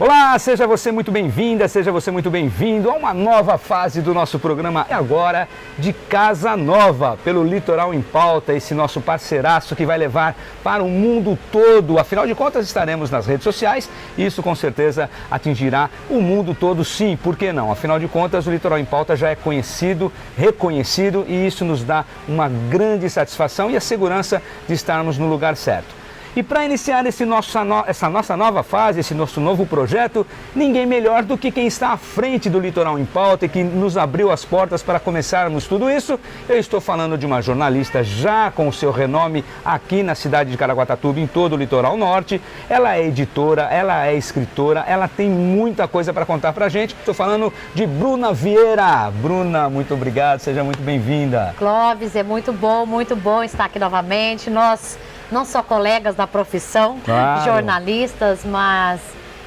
Olá, seja você muito bem-vinda, seja você muito bem-vindo a uma nova fase do nosso programa, e agora de Casa Nova, pelo Litoral em Pauta, esse nosso parceiraço que vai levar para o mundo todo. Afinal de contas, estaremos nas redes sociais e isso com certeza atingirá o mundo todo, sim, por que não? Afinal de contas, o Litoral em Pauta já é conhecido, reconhecido e isso nos dá uma grande satisfação e a segurança de estarmos no lugar certo. E para iniciar essa nossa nova fase, esse nosso novo projeto, ninguém melhor do que quem está à frente do Litoral em Pauta e que nos abriu as portas para começarmos tudo isso. Eu estou falando de uma jornalista já com o seu renome aqui na cidade de Caraguatatuba, em todo o Litoral Norte. Ela é editora, ela é escritora, ela tem muita coisa para contar para a gente. Estou falando de Bruna Vieira. Bruna, muito obrigado, seja muito bem-vinda. Clóvis, é muito bom estar aqui novamente. Nós não só colegas da profissão, claro, jornalistas, mas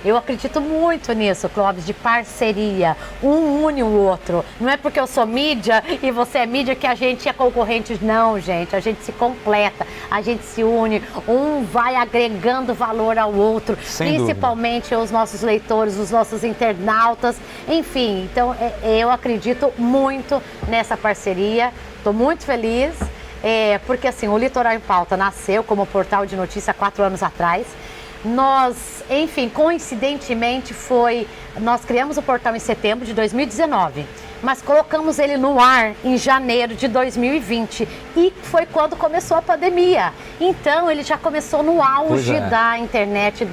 eu acredito muito nisso, Clóvis, de parceria. Um une o outro. Não é porque eu sou mídia e você é mídia que a gente é concorrente. Não, gente. A gente se completa, a gente se une. Um vai agregando valor ao outro. Sem principalmente dúvida. Os nossos leitores, os nossos internautas. Enfim, então eu acredito muito nessa parceria. Estou muito feliz. Porque assim, o Litoral em Pauta nasceu como portal de notícia há 4 anos atrás. Nós, enfim, coincidentemente nós criamos o portal em setembro de 2019, mas colocamos ele no ar em janeiro de 2020 e foi quando começou a pandemia. Então ele já começou no auge da internet,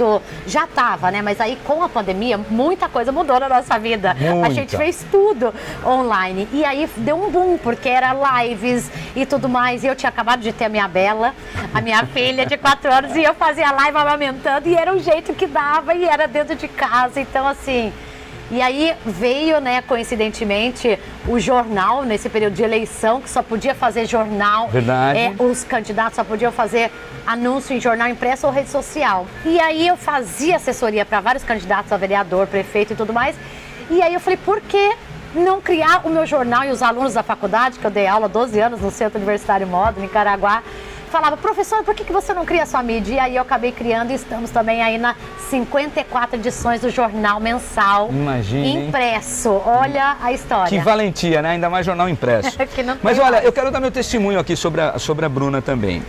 já estava, né? Mas aí com a pandemia muita coisa mudou na nossa vida. Muita. A gente fez tudo online e aí deu um boom, porque era lives e tudo mais. E eu tinha acabado de ter a minha Bela, a minha filha de 4 anos, e eu fazia live amamentando e era o jeito que dava e era dentro de casa. Então assim... E aí veio, né, coincidentemente, o jornal, nesse período de eleição, que só podia fazer jornal. Verdade. Os candidatos só podiam fazer anúncio em jornal impresso ou rede social. E aí eu fazia assessoria para vários candidatos a vereador, prefeito e tudo mais. E aí eu falei, por que não criar o meu jornal? E os alunos da faculdade, que eu dei aula há 12 anos no Centro Universitário Módulo, em Caraguá, falava, professor, por que você não cria a sua mídia? E aí eu acabei criando e estamos também aí nas 54 edições do jornal mensal. Imagine, impresso. Olha a história. Que valentia, né? Ainda mais jornal impresso. Mas olha, eu quero dar meu testemunho aqui sobre a Bruna também.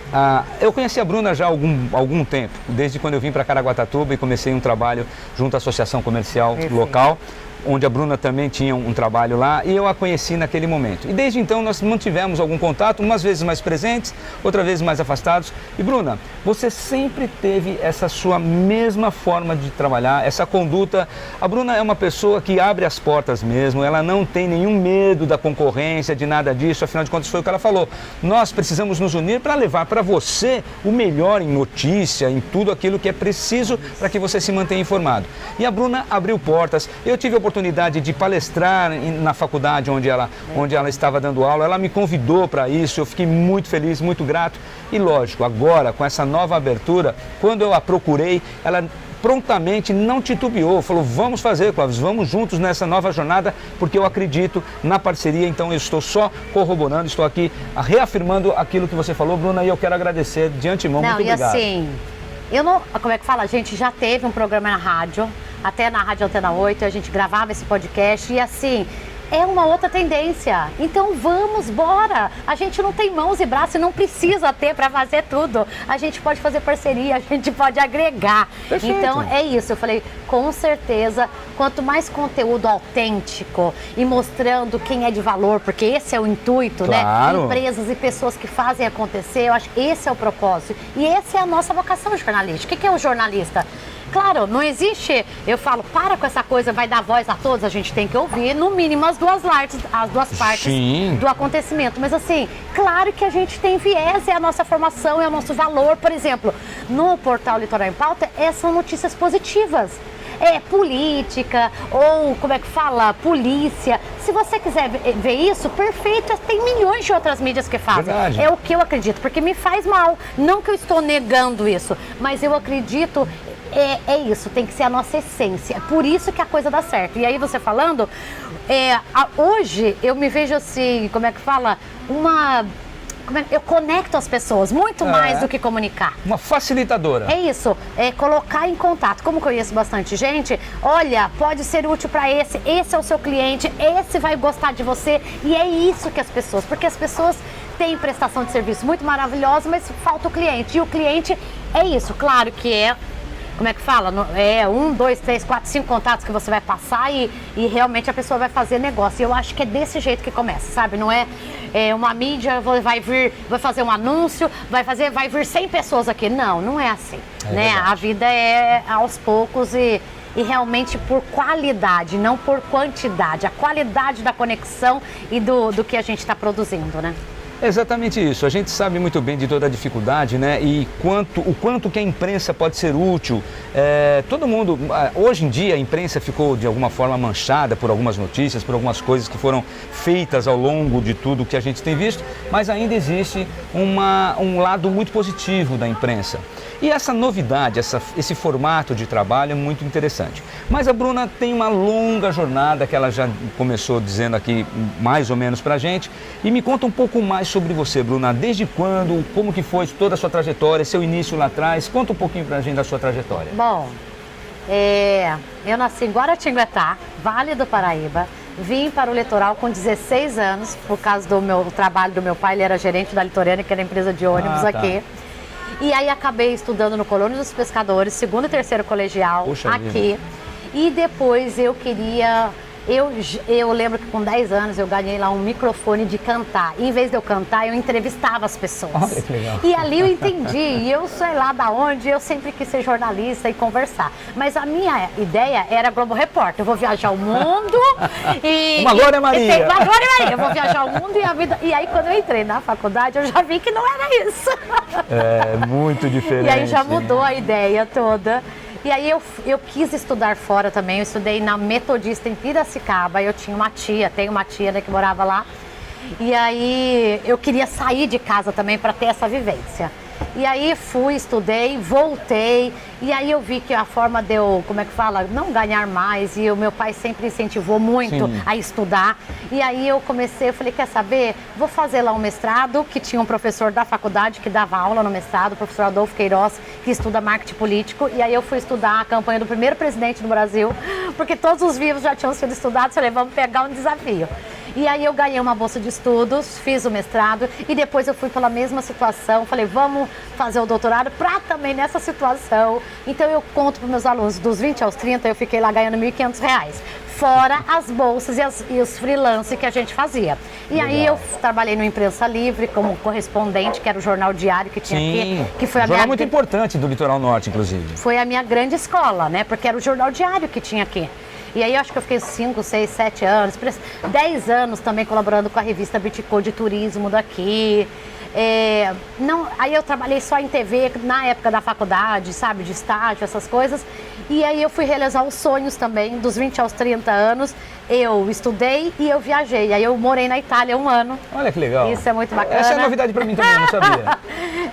Eu conheci a Bruna já há algum tempo, desde quando eu vim para Caraguatatuba e comecei um trabalho junto à Associação Comercial Local, onde a Bruna também tinha um trabalho lá e eu a conheci naquele momento. E desde então nós mantivemos algum contato, umas vezes mais presentes, outras vezes mais afastados. E Bruna, você sempre teve essa sua mesma forma de trabalhar, essa conduta. A Bruna é uma pessoa que abre as portas mesmo, ela não tem nenhum medo da concorrência, de nada disso, afinal de contas foi o que ela falou. Nós precisamos nos unir para levar para você o melhor em notícia, em tudo aquilo que é preciso para que você se mantenha informado. E a Bruna abriu portas. Eu tive a oportunidade de palestrar na faculdade onde ela estava dando aula, ela me convidou para isso, eu fiquei muito feliz, muito grato e lógico, agora com essa nova abertura, quando eu a procurei, ela prontamente não titubeou, falou, vamos fazer, Clóvis, vamos juntos nessa nova jornada, porque eu acredito na parceria, então eu estou só corroborando, estou aqui reafirmando aquilo que você falou, Bruna, e eu quero agradecer de antemão, muito obrigado. E assim, como é que fala, a gente já teve um programa na rádio, até na Rádio Antena 8, a gente gravava esse podcast e assim, é uma outra tendência. Então vamos, bora! A gente não tem mãos e braços e não precisa ter para fazer tudo. A gente pode fazer parceria, a gente pode agregar. Perfeito. Então é isso, eu falei, com certeza, quanto mais conteúdo autêntico e mostrando quem é de valor, porque esse é o intuito, claro, né? Empresas e pessoas que fazem acontecer, eu acho que esse é o propósito. E essa é a nossa vocação jornalística. O que é o jornalista? Claro, não existe, eu falo, para com essa coisa, vai dar voz a todos, a gente tem que ouvir, no mínimo, as duas partes Sim, do acontecimento. Mas assim, claro que a gente tem viés, é a nossa formação, é o nosso valor. Por exemplo, no portal Litoral em Pauta, são notícias positivas. Política, ou como é que fala, polícia. Se você quiser ver isso, perfeito, tem milhões de outras mídias que fazem. Verdade. É o que eu acredito, porque me faz mal. Não que eu estou negando isso, mas eu acredito, é isso, tem que ser a nossa essência. É por isso que a coisa dá certo. E aí você falando, hoje eu me vejo assim, como é que fala, eu conecto as pessoas, muito mais do que comunicar. Uma facilitadora. É isso, é colocar em contato. Como conheço bastante gente, olha, pode ser útil para esse é o seu cliente, esse vai gostar de você. E é isso que as pessoas, porque as pessoas têm prestação de serviço muito maravilhosa, mas falta o cliente. E o cliente é isso, claro que é, como é que fala? É 1, 2, 3, 4, 5 contatos que você vai passar e realmente a pessoa vai fazer negócio. E eu acho que é desse jeito que começa, sabe? Não é uma mídia, vai fazer um anúncio, vai vir 100 pessoas aqui. Não é assim, né? A vida é aos poucos e realmente por qualidade, não por quantidade. A qualidade da conexão e do que a gente está produzindo, né? Exatamente isso. A gente sabe muito bem de toda a dificuldade, né? E o quanto que a imprensa pode ser útil. Todo mundo, hoje em dia, a imprensa ficou de alguma forma manchada por algumas notícias, por algumas coisas que foram feitas ao longo de tudo que a gente tem visto, mas ainda existe um lado muito positivo da imprensa. E essa novidade, esse formato de trabalho é muito interessante. Mas a Bruna tem uma longa jornada que ela já começou dizendo aqui mais ou menos pra gente. E me conta um pouco mais sobre você, Bruna. Desde quando, como que foi toda a sua trajetória, seu início lá atrás? Conta um pouquinho pra gente da sua trajetória. Bom, eu nasci em Guaratinguetá, Vale do Paraíba. Vim para o litoral com 16 anos, por causa do trabalho do meu pai. Ele era gerente da Litorânea, que era empresa de ônibus aqui. E aí acabei estudando no Colônia dos Pescadores, 2º e 3º colegial, Puxa aqui. vida. E depois eu queria... Eu lembro que com 10 anos eu ganhei lá um microfone de cantar. E em vez de eu cantar, eu entrevistava as pessoas. Olha que legal. E ali eu entendi. E eu sei lá da onde, eu sempre quis ser jornalista e conversar. Mas a minha ideia era Globo Repórter. Eu vou viajar o mundo e... Uma Glória Maria. Uma Glória Maria. Eu vou viajar o mundo e a vida... E aí quando eu entrei na faculdade, eu já vi que não era isso. É muito diferente. E aí já mudou a ideia toda. E aí eu quis estudar fora também, eu estudei na Metodista em Piracicaba, eu tinha uma tia, tenho uma tia, né, que morava lá. E aí eu queria sair de casa também para ter essa vivência. E aí fui, estudei, voltei, e aí eu vi que a forma de eu, como é que fala, não ganhar mais, e o meu pai sempre incentivou muito a estudar. E aí eu comecei, eu falei, quer saber, vou fazer lá um mestrado, que tinha um professor da faculdade que dava aula no mestrado, o professor Adolfo Queiroz, que estuda marketing político. E aí eu fui estudar a campanha do primeiro presidente do Brasil, porque todos os livros já tinham sido estudados, falei, vamos pegar um desafio. E aí eu ganhei uma bolsa de estudos, fiz o mestrado e depois eu fui pela mesma situação, falei, vamos fazer o doutorado para também nessa situação. Então eu conto para os meus alunos, dos 20 aos 30 eu fiquei lá ganhando R$ 1.500, fora as bolsas e os freelance que a gente fazia. E legal. Aí eu trabalhei no Imprensa Livre como correspondente, que era o jornal diário que tinha aqui, que foi a jornal muito importante do Litoral Norte, inclusive. Foi a minha grande escola, né? Porque era o jornal diário que tinha aqui. E aí eu acho que eu fiquei 5, 6, 7 anos, 10 anos também colaborando com a revista Bitco de turismo daqui. Aí eu trabalhei só em TV na época da faculdade, sabe, de estágio, essas coisas. E aí eu fui realizar os sonhos também, dos 20 aos 30 anos. Eu estudei e eu viajei. Aí eu morei na Itália 1 ano. Olha que legal. Isso é muito bacana. Essa é novidade para mim também, eu não sabia.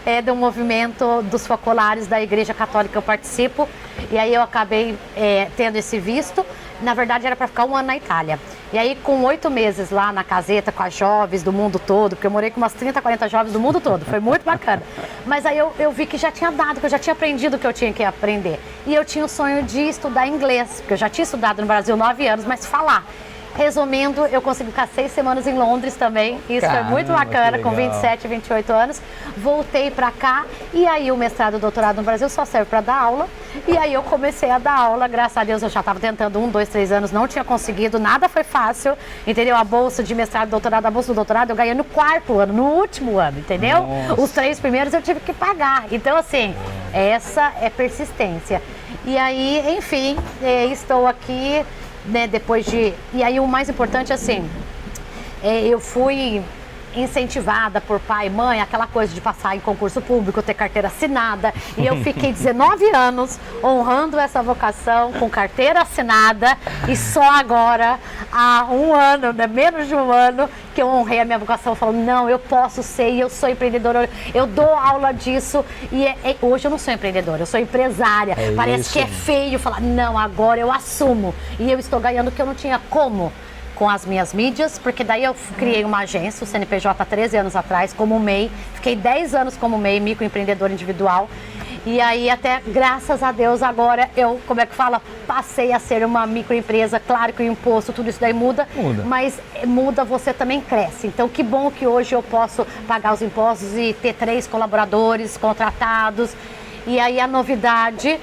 É do movimento dos focolares da Igreja Católica que eu participo. E aí eu acabei tendo esse visto. Na verdade era para ficar 1 ano na Itália. E aí com 8 meses lá na caseta com as jovens do mundo todo, porque eu morei com umas 30, 40 jovens do mundo todo, foi muito bacana. Mas aí eu vi que já tinha dado, que eu já tinha aprendido o que eu tinha que aprender. E eu tinha o sonho de estudar inglês, porque eu já tinha estudado no Brasil 9 anos, mas falar. Resumindo, eu consegui ficar 6 semanas em Londres também. Isso foi muito bacana, com 27, 28 anos. Voltei pra cá e aí o mestrado e o doutorado no Brasil só serve para dar aula. E aí eu comecei a dar aula, graças a Deus eu já estava tentando 1, 2, 3 anos, não tinha conseguido, nada foi fácil, entendeu? A bolsa de mestrado, doutorado, a bolsa do doutorado eu ganhei no 4º ano, no último ano, entendeu? Nossa. Os 3 primeiros eu tive que pagar. Então assim, essa é persistência. E aí, enfim, estou aqui... Né, depois de... E aí o mais importante, assim, eu fui incentivada por pai e mãe, aquela coisa de passar em concurso público, ter carteira assinada, e eu fiquei 19 anos honrando essa vocação com carteira assinada, e só agora, há 1 ano, né, menos de 1 ano, que eu honrei a minha vocação, falando, não, eu posso ser, e eu sou empreendedora, eu dou aula disso, e hoje eu não sou empreendedora, eu sou empresária. Parece isso. Que é feio falar, não, agora eu assumo, e eu estou ganhando o que eu não tinha como com as minhas mídias, porque daí eu criei uma agência, o CNPJ há 13 anos atrás, como MEI. Fiquei 10 anos como MEI, microempreendedor individual. E aí até, graças a Deus, agora eu, como é que fala, passei a ser uma microempresa. Claro que o imposto, tudo isso daí muda, mas muda, você também cresce. Então que bom que hoje eu posso pagar os impostos e ter 3 colaboradores contratados. E aí a novidade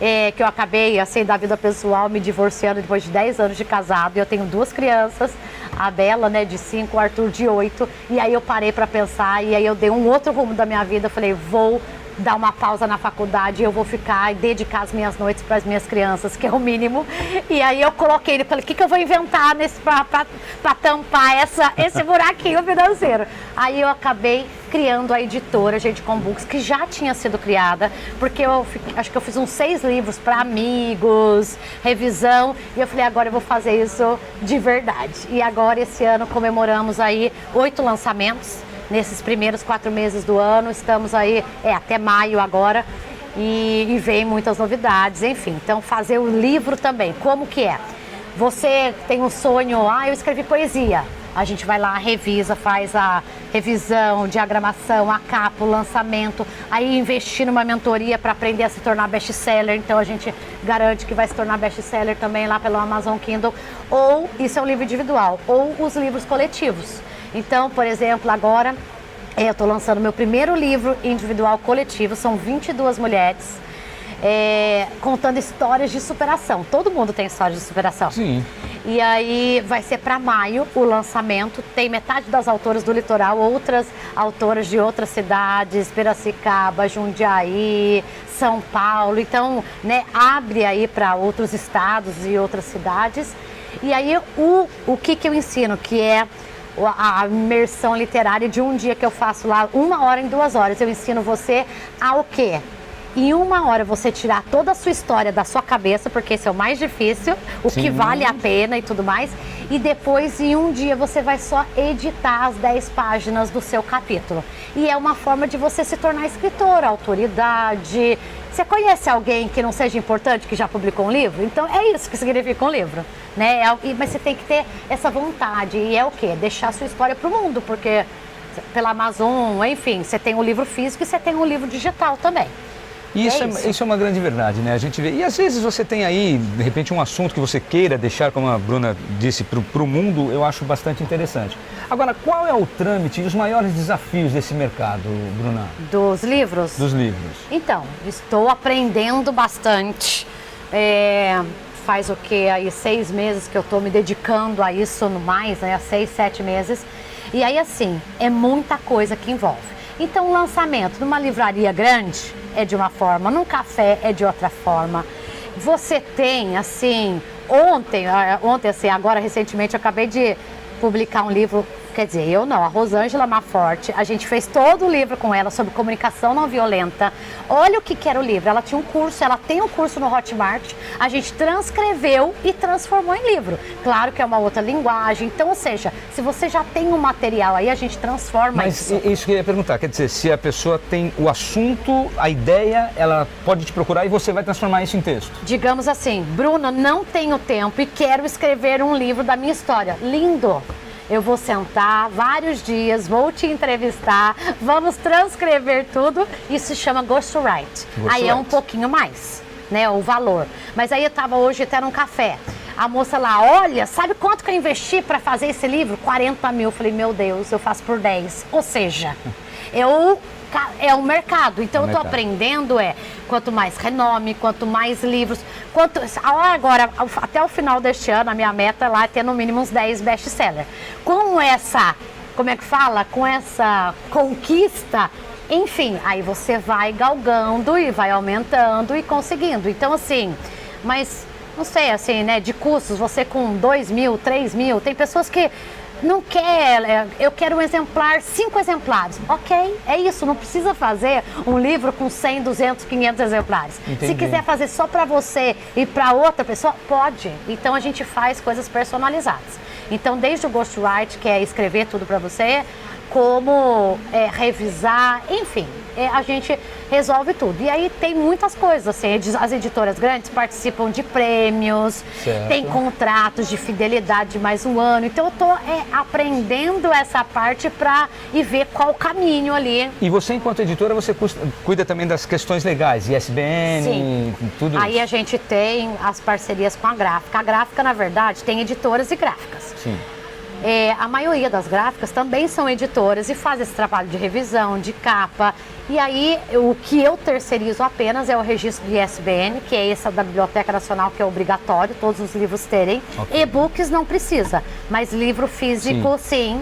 é que eu acabei, assim, da vida pessoal, me divorciando depois de 10 anos de casado. Eu tenho 2 crianças, a Bela, né, de 5, o Arthur de 8. E aí eu parei para pensar e aí eu dei um outro rumo da minha vida. Eu falei, vou dar uma pausa na faculdade, eu vou ficar e dedicar as minhas noites para as minhas crianças, que é o mínimo. E aí eu coloquei ele, falei, o que eu vou inventar para tampar esse buraquinho financeiro? Aí eu acabei criando a editora Gente com Books, que já tinha sido criada, porque acho que eu fiz uns 6 livros para amigos, revisão, e eu falei, agora eu vou fazer isso de verdade. E agora, esse ano, comemoramos aí 8 lançamentos, nesses primeiros 4 meses do ano. Estamos aí até maio agora e vem muitas novidades, enfim. Então fazer o livro também, como que é? Você tem um sonho, eu escrevi poesia. A gente vai lá, revisa, faz a revisão, diagramação, a capa, o lançamento, aí investir numa mentoria para aprender a se tornar best-seller. Então a gente garante que vai se tornar best-seller também lá pelo Amazon Kindle. Ou isso é um livro individual, ou os livros coletivos. Então, por exemplo, agora eu estou lançando meu primeiro livro individual coletivo, são 22 mulheres, contando histórias de superação. Todo mundo tem histórias de superação. Sim. E aí vai ser para maio o lançamento. Tem metade das autoras do litoral, outras autoras de outras cidades, Piracicaba, Jundiaí, São Paulo. Então, né, abre aí para outros estados e outras cidades. E aí o que eu ensino, que é a imersão literária de um dia que eu faço lá, 1 hora em 2 horas. Eu ensino você ao quê? Em 1 hora você tirar toda a sua história da sua cabeça, porque esse é o mais difícil, o Sim. que vale a pena e tudo mais. E depois, em um dia, você vai só editar as 10 páginas do seu capítulo. E é uma forma de você se tornar escritora, autoridade. Você conhece alguém que não seja importante, que já publicou um livro? Então é isso que significa um livro, né? Mas você tem que ter essa vontade. E é o quê? Deixar a sua história para o mundo, porque pela Amazon, enfim, você tem um livro físico e você tem um livro digital também. E isso é uma grande verdade, né? A gente vê. E às vezes você tem aí, de repente, um assunto que você queira deixar, como a Bruna disse, para o mundo, eu acho bastante interessante. Agora, qual é o trâmite e os maiores desafios desse mercado, Bruna? Dos livros? Dos livros. Então, estou aprendendo bastante. Faz o quê? Aí 6 meses que eu estou me dedicando a isso, no mais, né? 6, 7 meses. E aí, assim, é muita coisa que envolve. Então, o lançamento numa livraria grande é de uma forma, num café é de outra forma. Você tem, assim, ontem assim, agora recentemente eu acabei de publicar um livro, quer dizer, eu não, a Rosângela Maforte, a gente fez todo o livro com ela sobre comunicação não violenta. Olha o que era o livro, ela tinha um curso, ela tem um curso no Hotmart, a gente transcreveu e transformou em livro. Claro que é uma outra linguagem, então, ou seja, se você já tem um material aí, a gente transforma isso. Mas isso que eu ia perguntar, quer dizer, se a pessoa tem o assunto, a ideia, ela pode te procurar e você vai transformar isso em texto? Digamos assim, Bruna, não tenho tempo e quero escrever um livro da minha história. Lindo! Eu vou sentar vários dias, vou te entrevistar, vamos transcrever tudo. Isso se chama ghostwrite. Aí é um pouquinho mais, né, o valor. Mas aí eu estava hoje até num café. A moça lá, olha, sabe quanto que eu investi para fazer esse livro? 40 mil. Eu falei, meu Deus, eu faço por 10. Ou seja, é um mercado. Então eu estou aprendendo, quanto mais renome, quanto mais livros, agora, até o final deste ano, a minha meta lá é ter no mínimo uns 10 best-sellers. Com essa, como é que fala? Com essa conquista, enfim, aí você vai galgando e vai aumentando e conseguindo. Então, assim, mas não sei, assim, né, de custos, você com 2 mil, 3 mil, tem pessoas que não quer, eu quero um exemplar, 5 exemplares. Ok, é isso, não precisa fazer um livro com 100, 200, 500 exemplares. Entendi. Se quiser fazer só para você e para outra pessoa, pode. Então a gente faz coisas personalizadas. Então desde o ghostwrite, que é escrever tudo para você, como revisar, enfim, a gente resolve tudo. E aí tem muitas coisas, assim, as editoras grandes participam de prêmios, certo. Tem contratos de fidelidade de mais um ano, então eu tô aprendendo essa parte para ir ver qual o caminho ali. E você, enquanto editora, você cuida também das questões legais, ISBN, sim. Tudo isso? Aí a gente tem as parcerias com a gráfica. A gráfica, na verdade, tem editoras e gráficas. Sim. A maioria das gráficas também são editoras e fazem esse trabalho de revisão, de capa. E aí, o que eu terceirizo apenas é o registro de ISBN, que é essa da Biblioteca Nacional, que é obrigatório, todos os livros terem. Okay. E-books não precisa, mas livro físico, sim.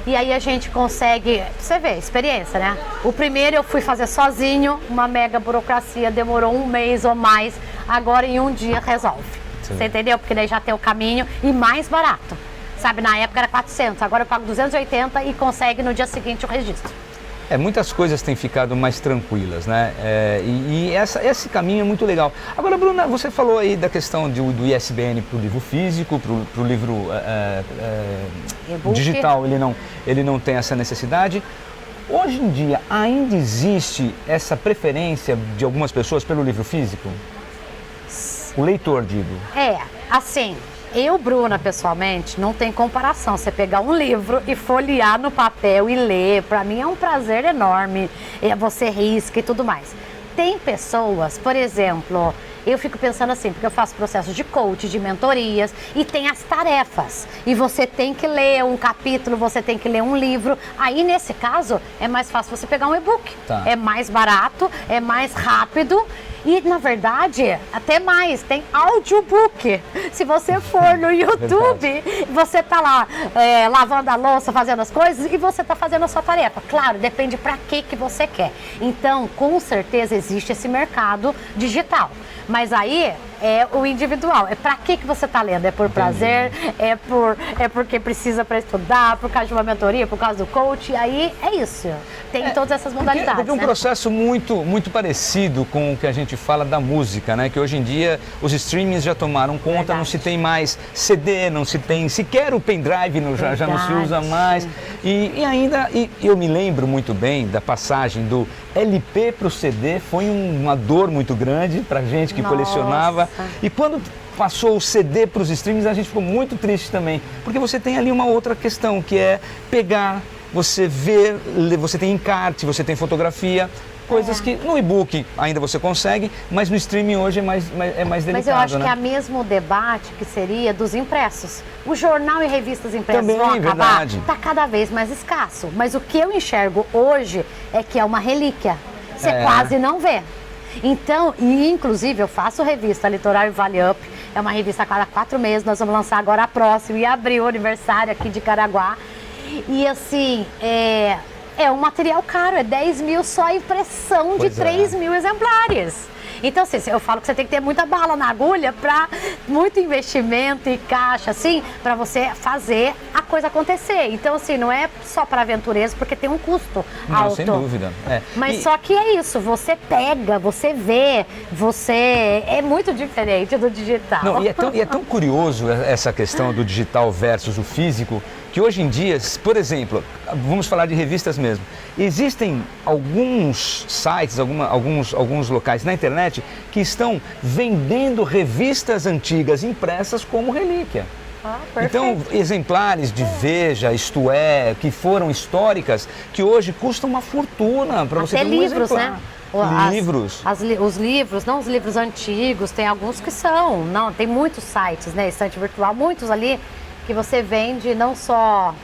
E aí a gente consegue, você vê, experiência, né? O primeiro eu fui fazer sozinho, uma mega burocracia, demorou um mês ou mais, agora em um dia resolve. Sim. Você entendeu? Porque daí já tem o caminho e mais barato. Sabe, na época era 400, agora eu pago 280 e consegue no dia seguinte o registro. Muitas coisas têm ficado mais tranquilas, né? Esse caminho é muito legal. Agora, Bruna, você falou aí da questão do ISBN para o livro físico, para o livro digital, ele não tem essa necessidade. Hoje em dia, ainda existe essa preferência de algumas pessoas pelo livro físico? O leitor, digo. Assim... Eu, Bruna, pessoalmente, não tem comparação. Você pegar um livro e folhear no papel e ler, para mim é um prazer enorme. Você risca e tudo mais. Tem pessoas, por exemplo, eu fico pensando assim, porque eu faço processos de coach, de mentorias, e tem as tarefas. E você tem que ler um capítulo, você tem que ler um livro. Aí, nesse caso, é mais fácil você pegar um e-book. Tá. É mais barato, é mais rápido. E, na verdade, até mais, tem audiobook. Se você for no YouTube, você tá lá lavando a louça, fazendo as coisas e você tá fazendo a sua tarefa. Claro, depende para que você quer. Então, com certeza, existe esse mercado digital. Mas aí é o individual. É para que você tá lendo? É por prazer? É porque precisa para estudar? Por causa de uma mentoria? Por causa do coach? Aí é isso. Tem todas essas modalidades. Porque um processo muito parecido com o que a gente fala da música, né? Que hoje em dia os streamings já tomaram conta, verdade. Não se tem mais CD, não se tem sequer o pendrive, já não se usa mais. E ainda, eu me lembro muito bem da passagem do LP para o CD, foi uma dor muito grande para gente que colecionava. E quando passou o CD para os streams, a gente ficou muito triste também, porque você tem ali uma outra questão, que é pegar, você ver, você tem encarte, você tem fotografia, coisas que no e-book ainda você consegue, mas no streaming hoje é mais delicado. Mas eu acho né? que é o mesmo debate que seria dos impressos. O jornal e revistas impressas também, vão acabar, está cada vez mais escasso. Mas o que eu enxergo hoje é que é uma relíquia. Você quase não vê. Então, e inclusive eu faço revista Litoral e Vale Up, é uma revista a cada 4 meses, nós vamos lançar agora a próxima, em abril, o aniversário aqui de Caraguá. E assim, é um material caro, é 10 mil só a impressão de 3 mil exemplares. Então, assim, eu falo que você tem que ter muita bala na agulha para muito investimento e caixa, assim, para você fazer a coisa acontecer. Então, assim, não é só para aventureiros, porque tem um custo alto. Sem dúvida. Mas só que é isso, você pega, você vê, é muito diferente do digital. Não, e é tão curioso essa questão do digital versus o físico, que hoje em dia, por exemplo, vamos falar de revistas mesmo, existem alguns sites, alguns locais na internet que estão vendendo revistas antigas impressas como relíquia. Então, exemplares de Veja, Isto É, que foram históricas, que hoje custam uma fortuna para você ter um livros, exemplar. Né? Livros. Os livros, não os livros antigos, tem alguns que são, não, tem muitos sites, né, estante virtual, muitos ali que você vende não só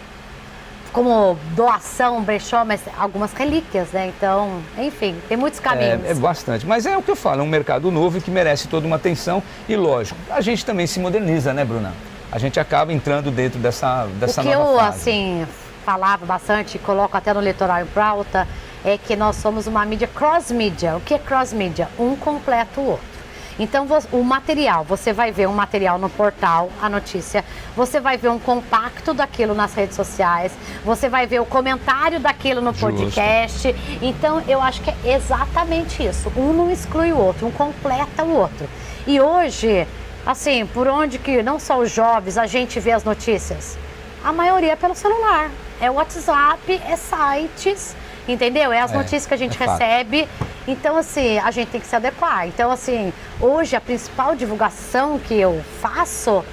como doação, brechó, mas algumas relíquias, né? Então, enfim, tem muitos caminhos. É bastante, mas é o que eu falo, é um mercado novo que merece toda uma atenção e, lógico, a gente também se moderniza, né, Bruna? A gente acaba entrando dentro dessa nova fase. O que eu, assim, falava bastante, coloco até no Litoral em Pauta, é que nós somos uma mídia cross-mídia. O que é cross-mídia? Um completa o outro. Então, o material, você vai ver um material no portal, a notícia, você vai ver um compacto daquilo nas redes sociais, você vai ver o comentário daquilo no podcast. Então, eu acho que é exatamente isso. Um não exclui o outro, um completa o outro. E hoje, assim, por onde que não só os jovens, a gente vê as notícias? a maioria é pelo celular. É WhatsApp, é sites, entendeu? É as notícias que a gente recebe. Então, assim, a gente tem que se adequar. Então, assim, hoje a principal divulgação que eu faço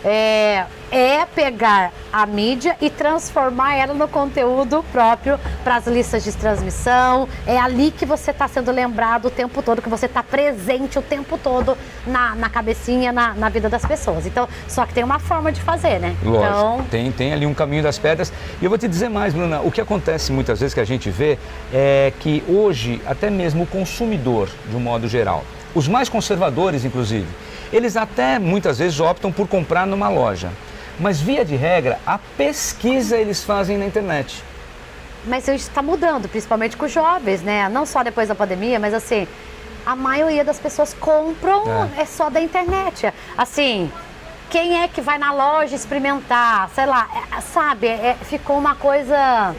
é pegar a mídia e transformar ela no conteúdo próprio para as listas de transmissão. É ali que você está sendo lembrado o tempo todo, que você está presente o tempo todo na cabecinha, na vida das pessoas. Então, só que tem uma forma de fazer, né? Lógico, então... tem ali um caminho das pedras. E eu vou te dizer mais, Bruna, o que acontece muitas vezes que a gente vê é que hoje, até mesmo o consumidor, de um modo geral, os mais conservadores, inclusive, eles até muitas vezes optam por comprar numa loja. Mas, via de regra, a pesquisa eles fazem na internet. Mas isso está mudando, principalmente com os jovens, né? Não só depois da pandemia, mas assim, a maioria das pessoas compram só da internet. Assim, quem é que vai na loja experimentar? Sei lá, sabe? Ficou uma coisa...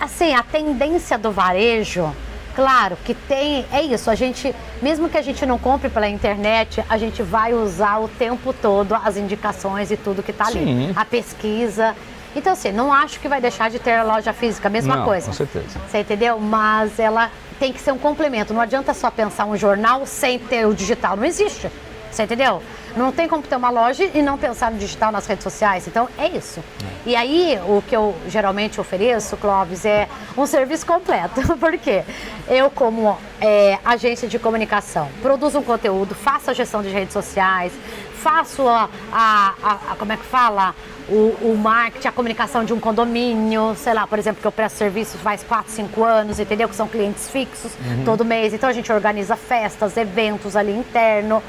Assim, a tendência do varejo... Claro que tem, é isso, a gente, mesmo que a gente não compre pela internet, a gente vai usar o tempo todo as indicações e tudo que está ali, a pesquisa. Então, assim, não acho que vai deixar de ter a loja física, a mesma coisa. Com certeza. Você entendeu? Mas ela tem que ser um complemento, não adianta só pensar um jornal sem ter o digital, não existe. Você entendeu? Não tem como ter uma loja e não pensar no digital nas redes sociais. Então, é isso. E aí, o que eu geralmente ofereço, Clóvis, é um serviço completo. Por quê? Eu, como agência de comunicação, produzo um conteúdo, faço a gestão de redes sociais, faço como é que fala? O marketing, a comunicação de um condomínio, sei lá, por exemplo, que eu presto serviço faz 4, 5 anos, entendeu? Que são clientes fixos todo mês. Então, a gente organiza festas, eventos ali interno.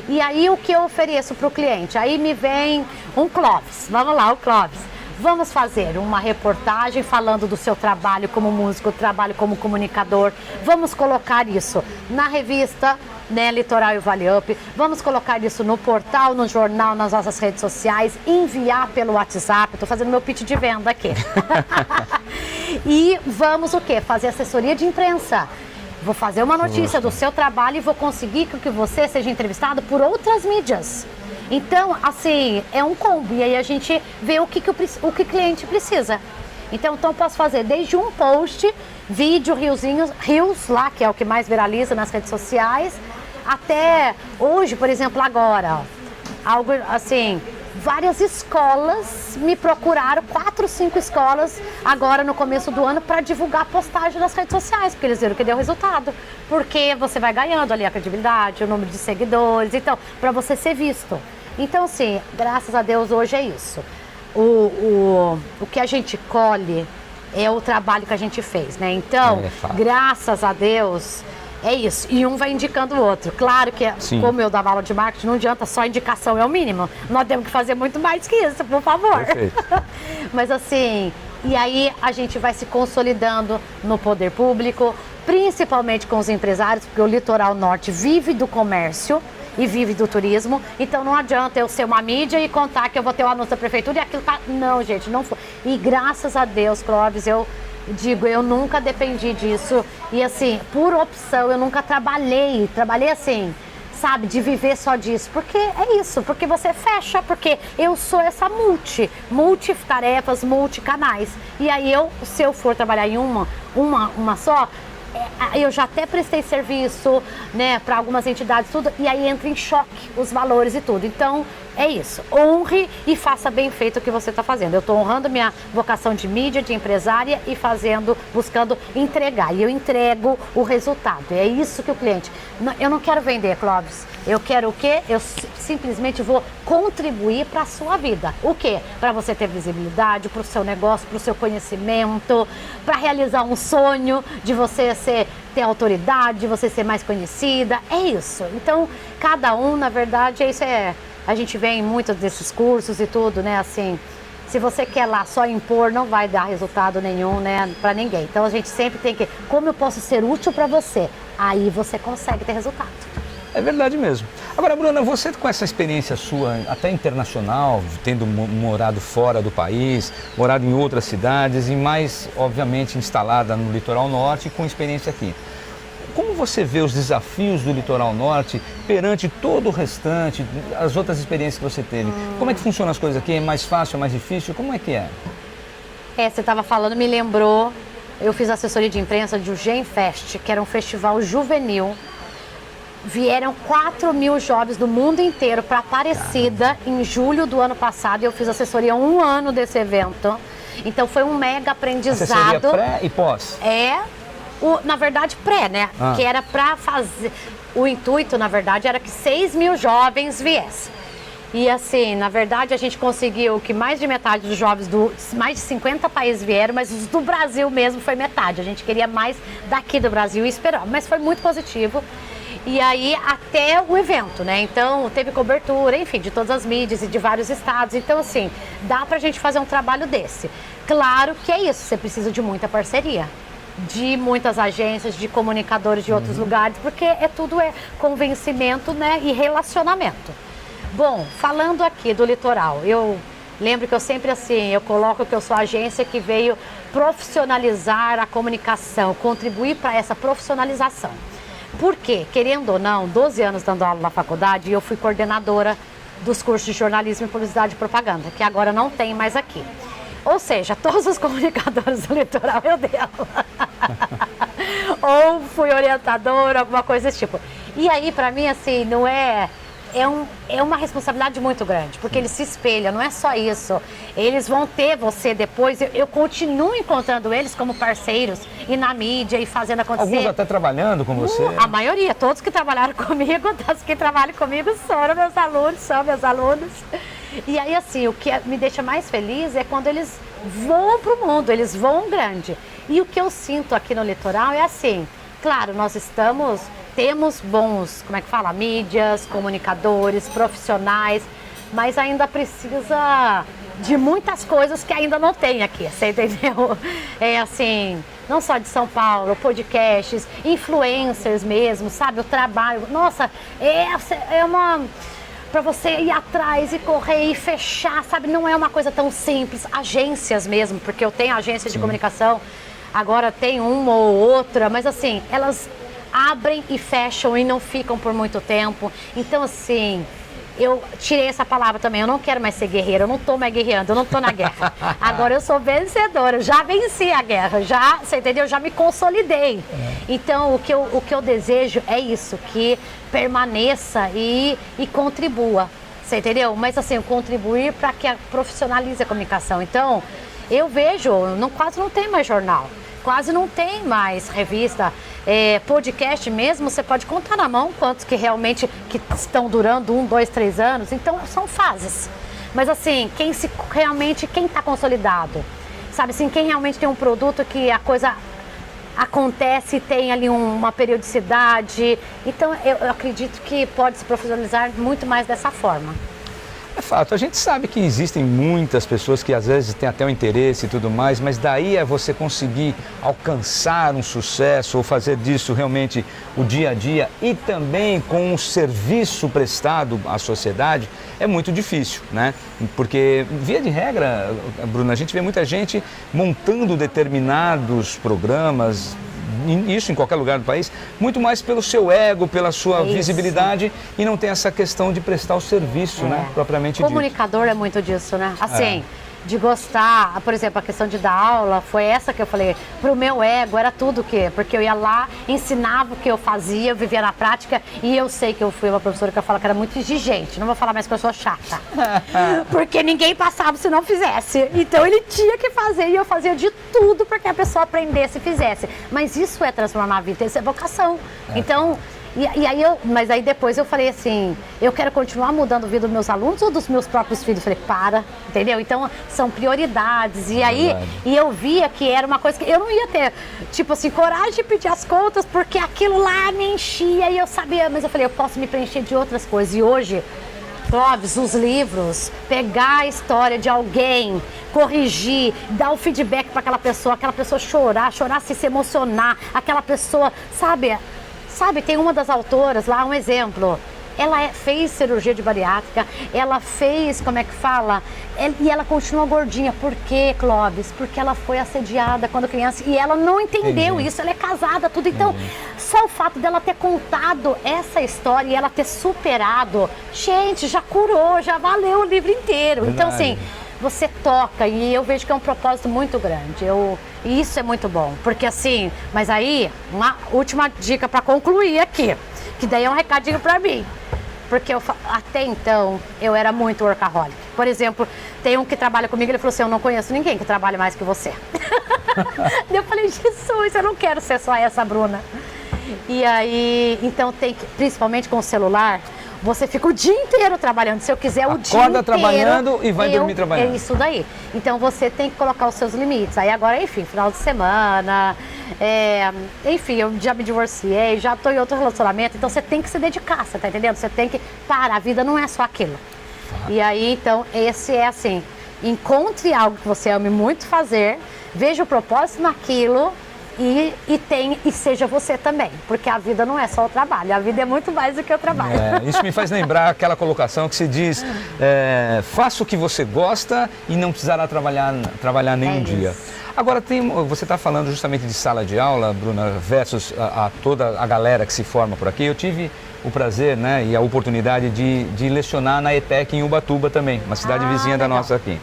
E aí, o que eu ofereço para o cliente? Aí me vem um Clóvis, vamos lá, o Clóvis. Vamos fazer uma reportagem falando do seu trabalho como músico, trabalho como comunicador. Vamos colocar isso na revista, né, Litoral e Vale Up. Vamos colocar isso no portal, no jornal, nas nossas redes sociais, enviar pelo WhatsApp. Estou fazendo meu pitch de venda aqui. E vamos o quê? Fazer assessoria de imprensa. Vou fazer uma notícia do seu trabalho e vou conseguir que você seja entrevistado por outras mídias. Então, assim, é um combo. E aí a gente vê o que o cliente precisa. Então, posso fazer desde um post, vídeo, reels lá, que é o que mais viraliza nas redes sociais, até hoje, por exemplo, agora, algo assim... Várias escolas me procuraram, 4, 5 escolas, agora no começo do ano, para divulgar postagem nas redes sociais, porque eles viram que deu resultado. Porque você vai ganhando ali a credibilidade, o número de seguidores, então, para você ser visto. Então, assim, graças a Deus, hoje é isso. O que a gente colhe é o trabalho que a gente fez, né? Então, graças a Deus... É isso, e um vai indicando o outro. Claro que, como eu dava aula de marketing, não adianta só indicação, é o mínimo. Nós temos que fazer muito mais que isso, por favor. Mas assim, e aí a gente vai se consolidando no poder público, principalmente com os empresários, porque o Litoral Norte vive do comércio e vive do turismo. Então não adianta eu ser uma mídia e contar que eu vou ter o anúncio da prefeitura e aquilo... Não, gente, não foi. E graças a Deus, Clóvis, eu nunca dependi disso e assim, por opção, eu nunca trabalhei assim, sabe, de viver só disso, porque é isso, porque você fecha, porque eu sou essa multitarefas, multicanais, e aí se eu for trabalhar em uma só, eu já até prestei serviço, né, para algumas entidades, tudo, e aí entra em choque os valores e tudo. Então, é isso. Honre e faça bem feito o que você está fazendo. Eu estou honrando minha vocação de mídia, de empresária e buscando entregar. E eu entrego o resultado. É isso que o cliente... Eu não quero vender, Clóvis. Eu quero o quê? Eu simplesmente vou contribuir para a sua vida. O quê? Para você ter visibilidade, para o seu negócio, para o seu conhecimento, para realizar um sonho de você ter autoridade, de você ser mais conhecida. É isso. Então, cada um, na verdade, a gente vê em muitos desses cursos e tudo, né? Assim, se você quer lá só impor, não vai dar resultado nenhum, né? Para ninguém. Então, a gente sempre tem que... Como eu posso ser útil para você? Aí você consegue ter resultado. É verdade mesmo. Agora, Bruna, você com essa experiência sua, até internacional, tendo morado fora do país, morado em outras cidades e mais, obviamente, instalada no Litoral Norte, com experiência aqui. como você vê os desafios do Litoral Norte perante todo o restante, as outras experiências que você teve? Como é que funcionam as coisas aqui? É mais fácil, é mais difícil? Como é que é? Você estava falando, me lembrou, eu fiz assessoria de imprensa do Gen Fest, que era um festival juvenil. Vieram 4.000 jovens do mundo inteiro para Aparecida em julho do ano passado. Eu fiz assessoria 1 ano desse evento. Então foi um mega aprendizado. Assessoria pré e pós? Na verdade pré, né? Que era para fazer... O intuito, na verdade, era que 6.000 jovens viessem. E assim, na verdade, a gente conseguiu que mais de metade dos jovens, mais de 50 países vieram, mas os do Brasil mesmo foi metade. A gente queria mais daqui do Brasil e esperamos, mas foi muito positivo. E aí, até o evento, né? Então, teve cobertura, enfim, de todas as mídias e de vários estados. Então, assim, dá pra gente fazer um trabalho desse. Claro que é isso, você precisa de muita parceria. De muitas agências, de comunicadores de outros lugares, porque tudo é convencimento, né? E relacionamento. Bom, falando aqui do litoral, eu lembro que eu sempre assim, eu coloco que eu sou a agência que veio profissionalizar a comunicação, contribuir para essa profissionalização. Por quê? Querendo ou não, 12 anos dando aula na faculdade e eu fui coordenadora dos cursos de jornalismo, publicidade e propaganda, que agora não tem mais aqui. Ou seja, todos os comunicadores do litoral eu dei aula. Ou fui orientadora, alguma coisa desse tipo. E aí, pra mim, assim, não é... É uma responsabilidade muito grande, porque eles se espelham, não é só isso. Eles vão ter você depois, eu continuo encontrando eles como parceiros e na mídia e fazendo acontecer. Alguns até trabalhando com você? A maioria, todos que trabalharam comigo, todos que trabalham comigo são meus alunos. E aí assim, o que me deixa mais feliz é quando eles voam pro mundo, eles voam grande. E o que eu sinto aqui no litoral é assim, claro, temos bons, mídias, comunicadores, profissionais, mas ainda precisa de muitas coisas que ainda não tem aqui, você entendeu? É assim, não só de São Paulo, podcasts, influencers mesmo, sabe? O trabalho, nossa, é uma... Para você ir atrás e correr e fechar, sabe? Não é uma coisa tão simples. Agências mesmo, porque eu tenho agência de comunicação, agora tem uma ou outra, mas assim, elas abrem e fecham e não ficam por muito tempo. Então, assim, eu tirei essa palavra também. Eu não quero mais ser guerreira, eu não tô mais guerreando, eu não tô na guerra. Agora eu sou vencedora, eu já venci a guerra, você entendeu? Já me consolidei. Então, o que eu desejo é isso, que permaneça e contribua, você entendeu? Mas assim, contribuir para que profissionalize a comunicação. Então, eu vejo, quase não tem mais jornal. Quase não tem mais revista, podcast mesmo, você pode contar na mão quantos que realmente que estão durando 1, 2, 3 anos. Então, são fases. Mas assim, quem está consolidado, sabe assim, quem realmente tem um produto que a coisa acontece e tem ali uma periodicidade. Então, eu acredito que pode se profissionalizar muito mais dessa forma. É fato, a gente sabe que existem muitas pessoas que às vezes têm até o interesse e tudo mais, mas daí é você conseguir alcançar um sucesso ou fazer disso realmente o dia a dia e também com um serviço prestado à sociedade, é muito difícil, né? Porque, via de regra, Bruna, a gente vê muita gente montando determinados programas, isso em qualquer lugar do país, muito mais pelo seu ego, pela sua visibilidade e não tem essa questão de prestar o serviço, né, propriamente dito. Comunicador é muito disso, né? Assim, de gostar, por exemplo, a questão de dar aula, foi essa que eu falei, pro meu ego era tudo porque eu ia lá, ensinava o que eu fazia, eu vivia na prática e eu sei que eu fui uma professora que eu falo que era muito exigente, não vou falar mais que eu sou chata, porque ninguém passava se não fizesse, então ele tinha que fazer e eu fazia de tudo para que a pessoa aprendesse e fizesse, mas isso é transformar a vida, isso é vocação, então... Mas aí depois eu falei assim, eu quero continuar mudando a vida dos meus alunos ou dos meus próprios filhos? Eu falei, entendeu? Então são prioridades. E aí, eu via que era uma coisa que eu não ia ter, tipo assim, coragem de pedir as contas, porque aquilo lá me enchia e eu sabia, mas eu falei, eu posso me preencher de outras coisas. E hoje, Clóvis, os livros, pegar a história de alguém, corrigir, dar o feedback para aquela pessoa chorar, se emocionar, aquela pessoa, sabe, tem uma das autoras lá, um exemplo, ela fez cirurgia de bariátrica, ela fez, como é que fala? E ela continua gordinha. Por quê, Clóvis? Porque ela foi assediada quando criança e ela não entendeu isso, ela é casada, tudo. Então, só o fato dela ter contado essa história e ela ter superado, gente, já curou, já valeu o livro inteiro. Verdade. Então, assim, você toca e eu vejo que é um propósito muito grande. E isso é muito bom, porque assim, mas aí, uma última dica para concluir aqui, que daí é um recadinho para mim. Porque até então, eu era muito workaholic. Por exemplo, tem um que trabalha comigo, ele falou assim, eu não conheço ninguém que trabalhe mais que você. Eu falei, Jesus, eu não quero ser só essa Bruna. E aí, então tem que, principalmente com o celular, você fica o dia inteiro trabalhando. Se eu quiser o dia inteiro... Acorda trabalhando e vai dormir trabalhando. É isso daí. Então você tem que colocar os seus limites. Aí agora, enfim, final de semana... enfim, eu já me divorciei, já estou em outro relacionamento. Então você tem que se dedicar, você tá entendendo? Você tem que parar. A vida não é só aquilo. E aí, então, esse é assim... Encontre algo que você ame muito fazer. Veja o propósito naquilo... E seja você também, porque a vida não é só o trabalho, a vida é muito mais do que o trabalho. Isso me faz lembrar aquela colocação que se diz, faça o que você gosta e não precisará trabalhar nenhum dia. Agora, você está falando justamente de sala de aula, Bruna, versus toda a galera que se forma por aqui. Eu tive o prazer, né, e a oportunidade de lecionar na ETEC em Ubatuba também, uma cidade vizinha da nossa aqui.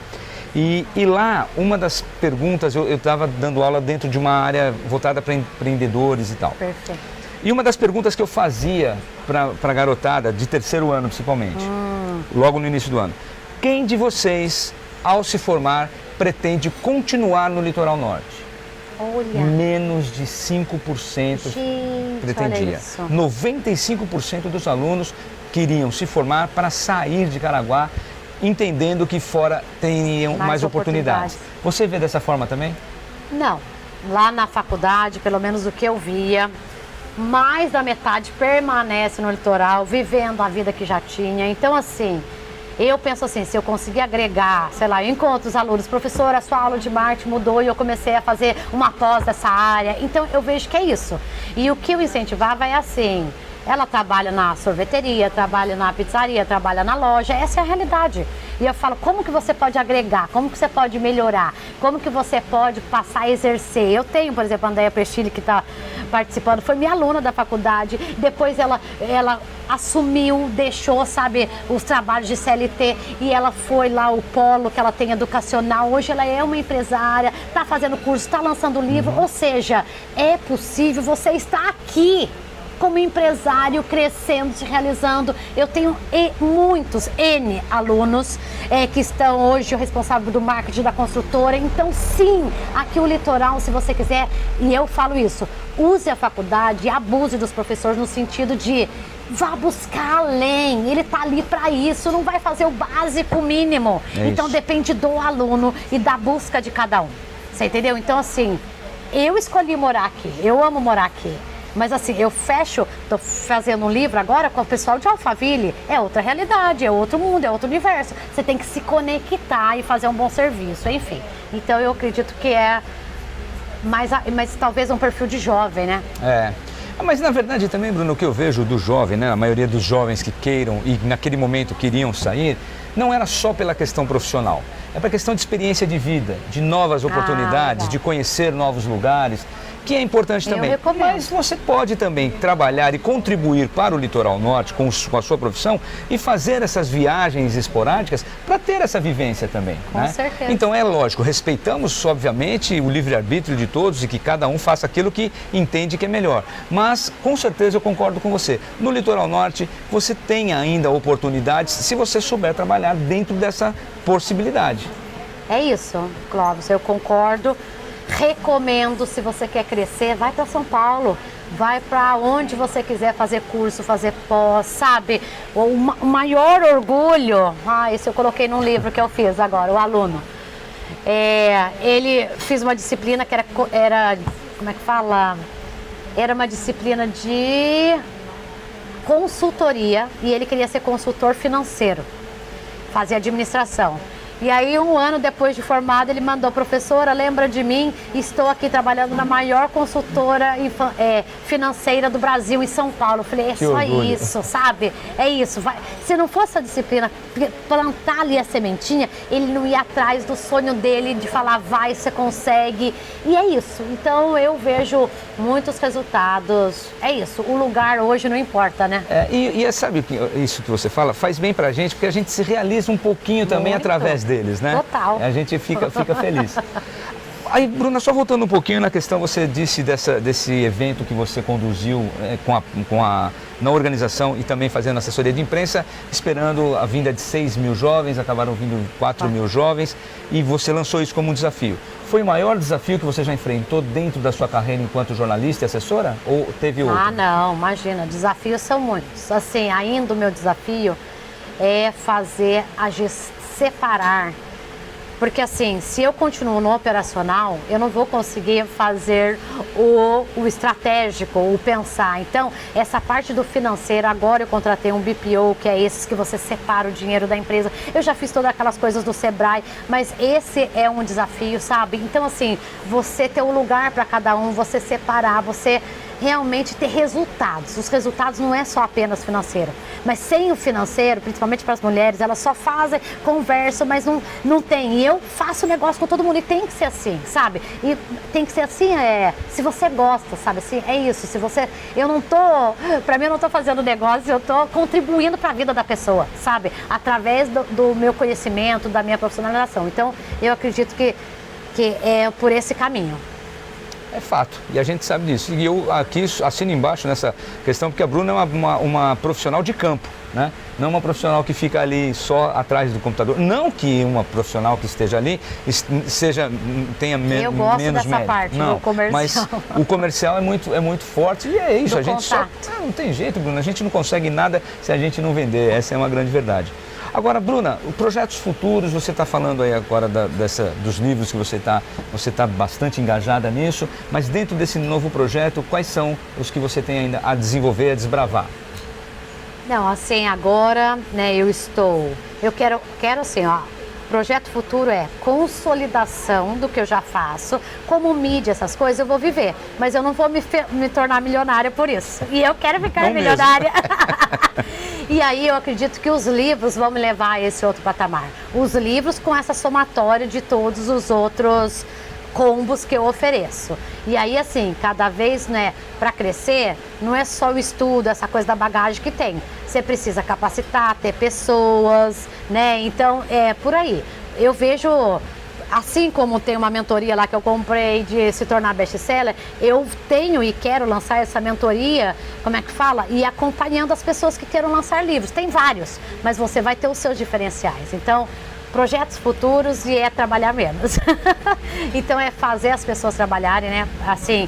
E lá, uma das perguntas, eu estava dando aula dentro de uma área voltada para empreendedores e tal. Perfeito. E uma das perguntas que eu fazia para a garotada, de terceiro ano principalmente, logo no início do ano, quem de vocês, ao se formar, pretende continuar no litoral norte? Olha. Menos de 5% pretendia. 95% dos alunos queriam se formar para sair de Caraguá, entendendo que fora teriam mais oportunidades. Você vê dessa forma também? Não. Lá na faculdade, pelo menos o que eu via, mais da metade permanece no litoral, vivendo a vida que já tinha. Então, assim, eu penso assim, se eu conseguir agregar, sei lá, eu encontro os alunos, professora, a sua aula de marketing mudou e eu comecei a fazer uma pós dessa área. Então, eu vejo que é isso. E o que eu incentivava é assim... Ela trabalha na sorveteria, trabalha na pizzaria, trabalha na loja, essa é a realidade. E eu falo, como que você pode agregar, como que você pode melhorar, como que você pode passar a exercer. Eu tenho, por exemplo, a Andréia Prestilli, que está participando, foi minha aluna da faculdade, depois ela assumiu, deixou, sabe, os trabalhos de CLT e ela foi lá, o polo que ela tem educacional, hoje ela é uma empresária, está fazendo curso, está lançando livro, ou seja, é possível você estar aqui como empresário, crescendo, se realizando. Eu tenho muitos N alunos que estão hoje o responsável do marketing da construtora. Então, sim, aqui o litoral, se você quiser, e eu falo isso, use a faculdade e abuse dos professores no sentido de vá buscar além, ele está ali para isso, não vai fazer o básico, o mínimo. Então, depende do aluno e da busca de cada um. Você entendeu? Então, assim, eu escolhi morar aqui, eu amo morar aqui. Mas assim, eu tô fazendo um livro agora com o pessoal de Alphaville, é outra realidade, é outro mundo, é outro universo. Você tem que se conectar e fazer um bom serviço, enfim. Então eu acredito que é mais talvez um perfil de jovem, né? Mas na verdade também, Bruno, o que eu vejo do jovem, né? A maioria dos jovens que queiram e naquele momento queriam sair, não era só pela questão profissional. É para questão de experiência de vida, de novas oportunidades, de conhecer novos lugares, que é importante também. Mas você pode também trabalhar e contribuir para o litoral norte com a sua profissão e fazer essas viagens esporádicas para ter essa vivência também. Com certeza. Então é lógico, respeitamos obviamente o livre-arbítrio de todos e que cada um faça aquilo que entende que é melhor. Mas com certeza eu concordo com você. No litoral norte você tem ainda oportunidades se você souber trabalhar dentro dessa possibilidade. É isso, Clóvis, eu concordo. Recomendo, se você quer crescer, vai para São Paulo, vai para onde você quiser fazer curso, fazer pós, sabe? O maior orgulho, isso eu coloquei num livro que eu fiz agora, o aluno. Ele fez uma disciplina que era, como é que fala? Era uma disciplina de consultoria e ele queria ser consultor financeiro, fazer administração. E aí, um ano depois de formado, ele mandou: professora, lembra de mim? Estou aqui trabalhando na maior consultora financeira do Brasil, em São Paulo. Eu falei, é que só orgulho. isso, sabe? É isso. Se não fosse a disciplina, plantar ali a sementinha, ele não ia atrás do sonho dele de falar, vai, você consegue. E é isso. Então, eu vejo muitos resultados. É isso. O lugar hoje não importa, né? Sabe isso que você fala? Faz bem pra gente, porque a gente se realiza um pouquinho também Muito. Através deles, né? Total. A gente fica feliz. Aí, Bruna, só voltando um pouquinho na questão, você disse desse evento que você conduziu na organização e também fazendo assessoria de imprensa, esperando a vinda de 6 mil jovens, acabaram vindo 4 mil jovens, e você lançou isso como um desafio. Foi o maior desafio que você já enfrentou dentro da sua carreira enquanto jornalista e assessora? Ou teve outro? Ah, não, imagina, desafios são muitos. Assim, ainda o meu desafio é fazer separar. Porque assim, se eu continuo no operacional, eu não vou conseguir fazer o estratégico, o pensar. Então, essa parte do financeiro, agora eu contratei um BPO, que é esses que você separa o dinheiro da empresa. Eu já fiz todas aquelas coisas do Sebrae, mas esse é um desafio, sabe? Então, assim, você ter um lugar para cada um, você separar, você realmente ter resultados. Os resultados não é só apenas financeiro, mas sem o financeiro, principalmente para as mulheres, elas só fazem, conversam, mas não tem. E eu faço negócio com todo mundo e tem que ser assim, sabe? E tem que ser assim, se você gosta, sabe? Assim, é isso. Se você, para mim eu não tô fazendo negócio, eu tô contribuindo para a vida da pessoa, sabe? Através do meu conhecimento, da minha profissionalização. Então, eu acredito que é por esse caminho. É fato, e a gente sabe disso. E eu aqui assino embaixo nessa questão, porque a Bruna é uma profissional de campo, né? Não uma profissional que fica ali só atrás do computador. Não que uma profissional que esteja ali tenha menos mérito. Eu gosto dessa parte, não, comercial. Mas o comercial é muito forte e é isso. Do a gente contato. não tem jeito, Bruna. A gente não consegue nada se a gente não vender. Essa é uma grande verdade. Agora, Bruna, projetos futuros, você está falando aí agora dos livros que você está bastante engajada nisso, mas dentro desse novo projeto, quais são os que você tem ainda a desenvolver, a desbravar? Não, assim, agora, né, eu quero assim, ó, projeto futuro é consolidação do que eu já faço, como mídia, essas coisas eu vou viver, mas eu não vou me tornar milionária por isso, e eu quero ficar não milionária. E aí eu acredito que os livros vão me levar a esse outro patamar. Os livros com essa somatória de todos os outros combos que eu ofereço. E aí, assim, cada vez, né, para crescer, não é só o estudo, essa coisa da bagagem que tem. Você precisa capacitar, ter pessoas, né? Então, é por aí. Eu vejo, assim como tem uma mentoria lá que eu comprei de se tornar best-seller, eu tenho e quero lançar essa mentoria, como é que fala? E acompanhando as pessoas que queiram lançar livros. Tem vários, mas você vai ter os seus diferenciais. Então, projetos futuros e é trabalhar menos. Então, é fazer as pessoas trabalharem, né? Assim,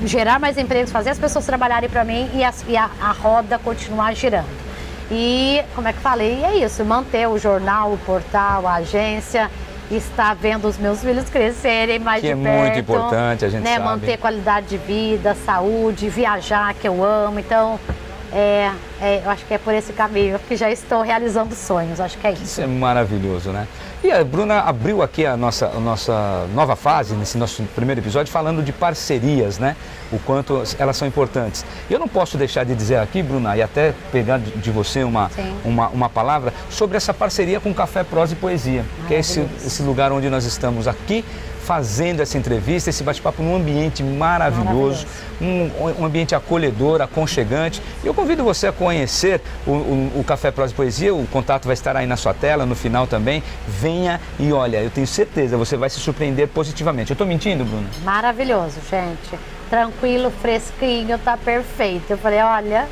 gerar mais empregos, fazer as pessoas trabalharem para mim e a roda continuar girando. E, como é que falei? E é isso, manter o jornal, o portal, a agência, estar vendo os meus filhos crescerem mais de perto. Que é muito importante, a gente sabe. Manter qualidade de vida, saúde, viajar, que eu amo. Então, eu acho que é por esse caminho que já estou realizando sonhos, acho que é isso. Isso é maravilhoso, né? E a Bruna abriu aqui a nossa nova fase, nesse nosso primeiro episódio, falando de parcerias, né? O quanto elas são importantes. E eu não posso deixar de dizer aqui, Bruna, e até pegar de você uma palavra, sobre essa parceria com Café Prosa e Poesia, que é esse lugar onde nós estamos aqui, fazendo essa entrevista, esse bate-papo num ambiente maravilhoso. Um ambiente acolhedor, aconchegante. E eu convido você a conhecer o Café Prosa e Poesia, o contato vai estar aí na sua tela, no final também. Venha e olha, eu tenho certeza, você vai se surpreender positivamente. Eu estou mentindo, Bruna? Maravilhoso, gente. Tranquilo, fresquinho, tá perfeito. Eu falei, olha,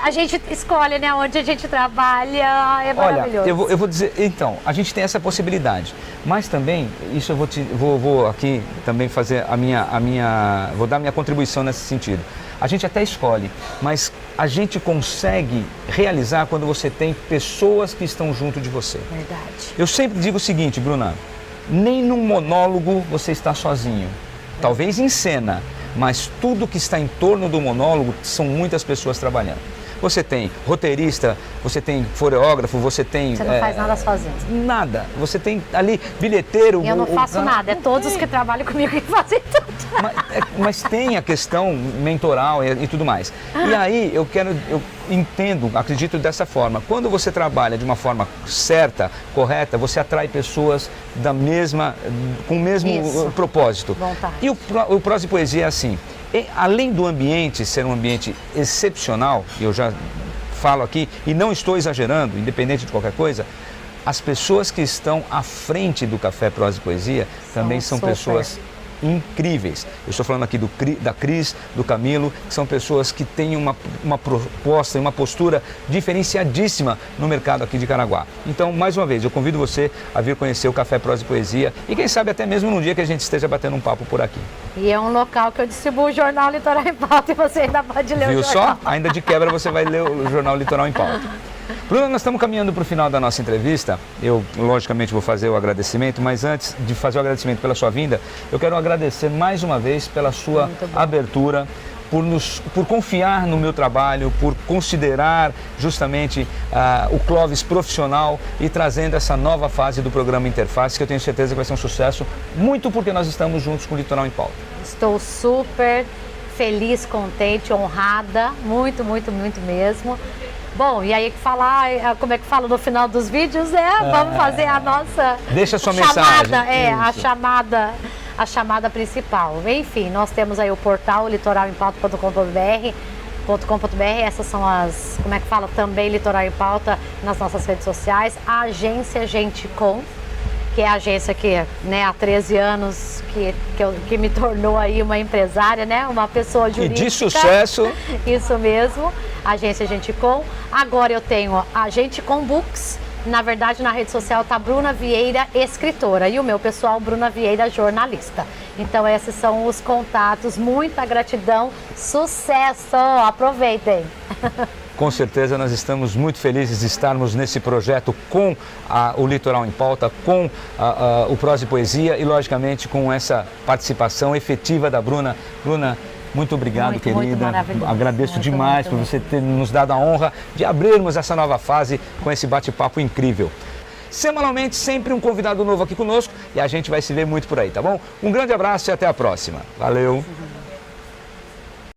a gente escolhe, né, onde a gente trabalha, é maravilhoso. Olha, eu vou dizer, então, a gente tem essa possibilidade, mas também, isso eu vou aqui também fazer vou dar minha contribuição nesse sentido. A gente até escolhe, mas a gente consegue realizar quando você tem pessoas que estão junto de você. Verdade. Eu sempre digo o seguinte, Bruna, nem num monólogo você está sozinho, talvez em cena, mas tudo que está em torno do monólogo são muitas pessoas trabalhando. você tem roteirista, você tem coreógrafo, você tem... Você não faz nada sozinho. Nada. Você tem ali bilheteiro... Eu não faço nada, é todos que trabalham comigo que fazem tudo. Mas tem a questão mentoral e tudo mais. E aí eu entendo, acredito dessa forma. Quando você trabalha de uma forma certa, correta, você atrai pessoas com o mesmo propósito. Vontade. E o Prosa e Poesia é assim. Além do ambiente ser um ambiente excepcional, eu já falo aqui e não estou exagerando, independente de qualquer coisa, as pessoas que estão à frente do Café Prosa e Poesia também são pessoas incríveis. Eu estou falando aqui da Cris, do Camilo, que são pessoas que têm uma proposta e uma postura diferenciadíssima no mercado aqui de Caraguá. Então, mais uma vez, eu convido você a vir conhecer o Café Prosa e Poesia e quem sabe até mesmo num dia que a gente esteja batendo um papo por aqui. E é um local que eu distribuo o Jornal Litoral em Pauta e você ainda pode ler Viu o jornal. só? Ainda de quebra você vai ler o Jornal Litoral em Pauta. Bruna, nós estamos caminhando para o final da nossa entrevista. Eu, logicamente, vou fazer o agradecimento, mas antes de fazer o agradecimento pela sua vinda, eu quero agradecer mais uma vez pela sua abertura, por confiar no meu trabalho, por considerar justamente o Clóvis profissional e trazendo essa nova fase do programa Interface, que eu tenho certeza que vai ser um sucesso, muito porque nós estamos juntos com o Litoral em Pauta. Estou super feliz, contente, honrada, muito, muito, muito mesmo. Bom, e aí como é que fala no final dos vídeos, vamos fazer a nossa Deixa a sua chamada, mensagem. a chamada principal. Enfim, nós temos aí o portal litoralempauta.com.br, essas são as, como é que fala, também Litoral em Pauta nas nossas redes sociais, a agência Gente Com, que é a agência que, né, há 13 anos que me tornou aí uma empresária, né, uma pessoa jurídica. E de sucesso. Isso mesmo, a agência Gente Com. Agora eu tenho a Gente Com Books, na verdade na rede social tá Bruna Vieira, escritora, e o meu pessoal Bruna Vieira, jornalista. Então esses são os contatos, muita gratidão, sucesso, aproveitem! Com certeza nós estamos muito felizes de estarmos nesse projeto com o Litoral em Pauta, com o Prosa e Poesia e, logicamente, com essa participação efetiva da Bruna. Bruna, muito obrigado, querida. Agradeço demais por você ter nos dado a honra de abrirmos essa nova fase com esse bate-papo incrível. Semanalmente, sempre um convidado novo aqui conosco e a gente vai se ver muito por aí, tá bom? Um grande abraço e até a próxima. Valeu!